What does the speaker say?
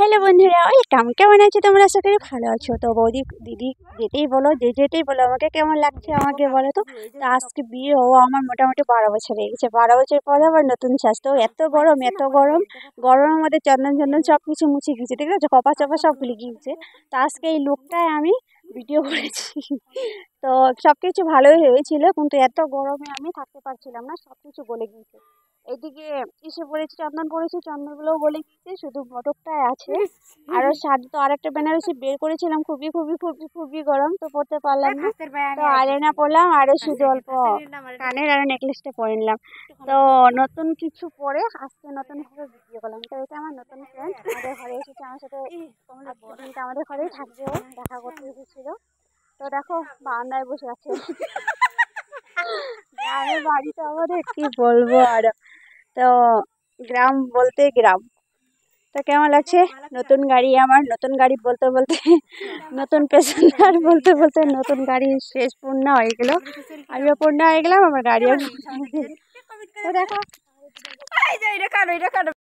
Hello বন্ধুরা, welcome. কেমন আছো তোমরা? আশা করি ভালো আছো। তো বৌদি দিদি যেতেই বলো, যেতেই বলো আমাকে কেমন লাগছে আমাকে বলো তো। তো আজকে বিয়ে ও আমার মোটামুটি 12 বছর হয়ে গেছে। 12 বছর পরে আবার নতুন শ্বাস। তো এত গরম, এত গরম, গরমের মধ্যে চন্দন চন্দন সব কিছু মুছে গিয়েছে, ঠিক আছে, কপা চপা সব খুলে গিয়েছে। তো আজকে এই লুকটাই আমি ভিডিও করেছি। তো সব কিছু ভালোই হয়েছিল, কিন্তু এত গরমে আমি থাকতে পারছিলাম না, সব কিছু গলে গিয়েছে। এদিকে এসে পড়েছি, চন্দন পড়েছি, চন্দনগুলোও গলে গিয়েছে, শুধু মোটকটাই আছে। আরো শাড়ি তো আরেকটা বেনারসি বের করেছিলাম, খুবই খুবই খুবই খুবই গরম, তো পরতে পারলাম না। তো আইলাইনার পরলাম, আরো শুধু অল্প কানের আর নেকলেসটা পরে নিলাম। তো নতুন কিছু পরে আজকে নতুন ভাবে ভিডিও করলাম। তো এটা আমার নতুন ফ্রেন্ড, আমাদের ঘরে এসেছে, আমার সাথে আজকের দিনটা আমাদের ঘরেই থাকবে, ও দেখা করতে এসেছিল। তো দেখো বারান্দায় বসে আছে। গ্রামের বাড়িতে আমাদের কি বলবো আর। তো গ্রাম বলতে গ্রাম। তো কেমন লাগছে নতুন গাড়ি আমার, নতুন গাড়ি বলতে বলতে নতুন প্যাসেঞ্জার বলতে বলতে নতুন গাড়ি শেষ পূর্ণ হয়ে গেল, আমিও পূর্ণ হয়ে গেলাম, আমার গাড়িও। তো দেখো